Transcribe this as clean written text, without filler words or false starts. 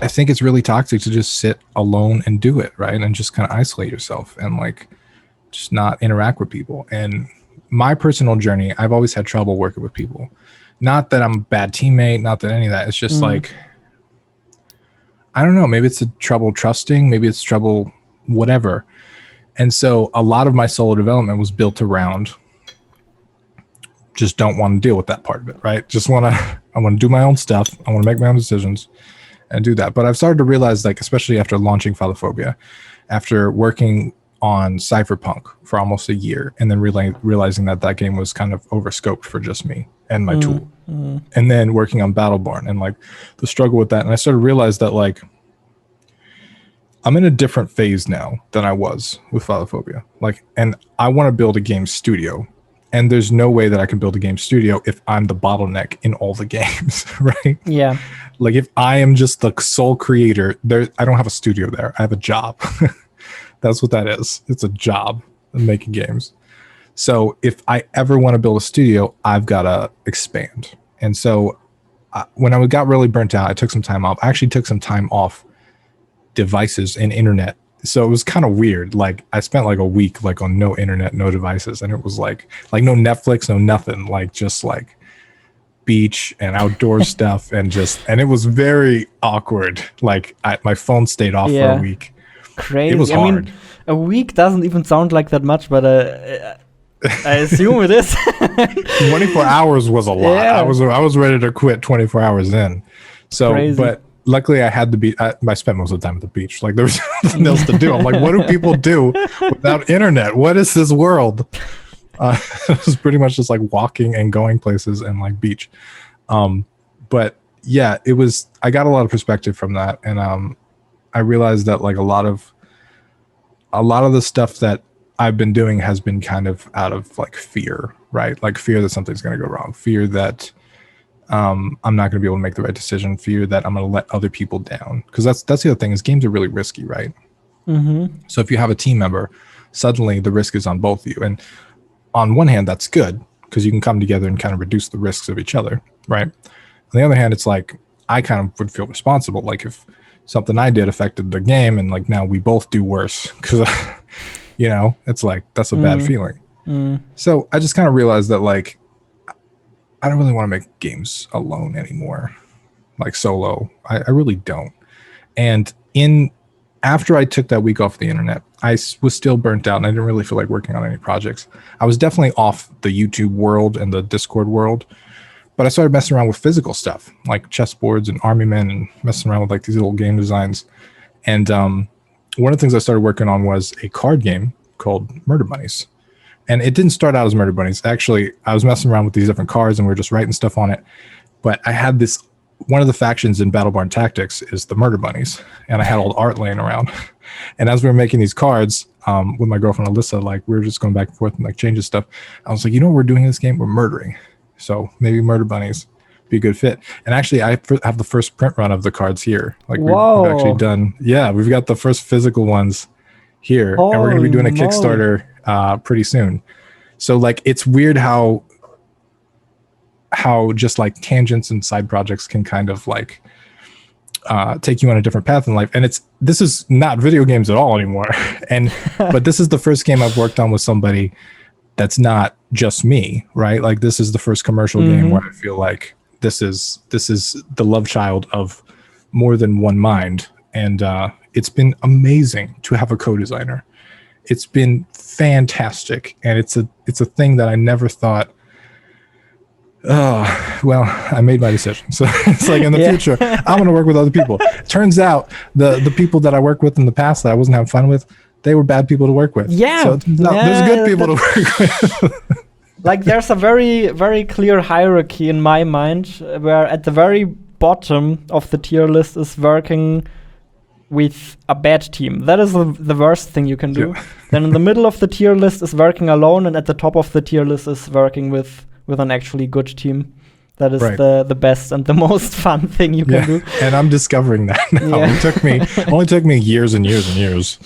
I think it's really toxic to just sit alone and do it, right? And just kind of isolate yourself and like just not interact with people. And my personal journey, I've always had trouble working with people. Not that I'm a bad teammate, not that any of that. It's just like, I don't know, maybe it's a trouble trusting, maybe it's trouble whatever. And so a lot of my solo development was built around just don't want to deal with that part of it, right? I want to do my own stuff. I want to make my own decisions and do that. But I've started to realize, like, especially after launching Phylophobia, after working on Cypherpunk for almost a year, and then realizing that game was kind of overscoped for just me and my tool. And then working on Battleborn and like the struggle with that. And I started to realize that like I'm in a different phase now than I was with Phylophobia. Like, and I want to build a game studio. And there's no way that I can build a game studio if I'm the bottleneck in all the games, right? Yeah. Like if I am just the sole creator, I don't have a studio there. I have a job. That's what that is. It's a job making games. So if I ever want to build a studio, I've got to expand. And so when I got really burnt out, I took some time off. I actually took some time off devices and internet. So it was kind of weird. Like I spent like a week like on no internet, no devices. And it was like no Netflix, no nothing, like just like beach and outdoor stuff. And it was very awkward. Like my phone stayed off for a week. Crazy. It was hard. I mean, a week doesn't even sound like that much, but I assume it is. 24 hours was a lot. Yeah. I was ready to quit 24 hours in. So, Crazy. But luckily I had I spent most of the time at the beach. Like there was nothing else to do. I'm like, what do people do without internet? What is this world? It was pretty much just like walking and going places and like beach. But yeah, I got a lot of perspective from that. And I realized that like a lot of the stuff that I've been doing has been kind of out of like fear, right? Like fear that something's going to go wrong, fear that I'm not going to be able to make the right decision, fear that I'm going to let other people down. Because that's the other thing is games are really risky, right? So if you have a team member, suddenly the risk is on both of you. And on one hand, that's good because you can come together and kind of reduce the risks of each other, right? On the other hand, it's like I kind of would feel responsible. Like if something I did affected the game and like now we both do worse because, you know, it's like that's a bad feeling. So I just kind of realized that like I don't really want to make games alone anymore, like solo. I really don't. And after I took that week off the internet, I was still burnt out and I didn't really feel like working on any projects. I was definitely off the YouTube world and the Discord world, but I started messing around with physical stuff like chessboards and army men and messing around with like these little game designs. And one of the things I started working on was a card game called Murder Bunnies. And it didn't start out as Murder Bunnies. Actually, I was messing around with these different cards and we were just writing stuff on it. But I had one of the factions in Battleborn Tactics is the Murder Bunnies. And I had old art laying around. And as we were making these cards with my girlfriend Alyssa, like we were just going back and forth and like changing stuff. I was like, you know what we're doing in this game? We're murdering. So maybe Murder Bunnies be a good fit. And actually, I have the first print run of the cards here. Like we've actually done, we've got the first physical ones here. And we're going to be doing a Kickstarter pretty soon. So like it's weird how just like tangents and side projects can kind of like take you on a different path in life. And this is not video games at all anymore. But this is the first game I've worked on with somebody that's not just me, right? Like this is the first commercial game where I feel like this is the love child of more than one mind. And it's been amazing to have a co-designer. It's been fantastic. And it's a thing that I never thought, well, I made my decision. So it's like in the future, I'm going to work with other people. Turns out the people that I worked with in the past that I wasn't having fun with, they were bad people to work with. Yeah. So there's good people to work with. Like there's a very, very clear hierarchy in my mind where at the very bottom of the tier list is working with a bad team. That is the worst thing you can do. Yeah. Then in the middle of the tier list is working alone, and at the top of the tier list is working with an actually good team. That is the best and the most fun thing you can do. And I'm discovering that now. It only took me years and years and years.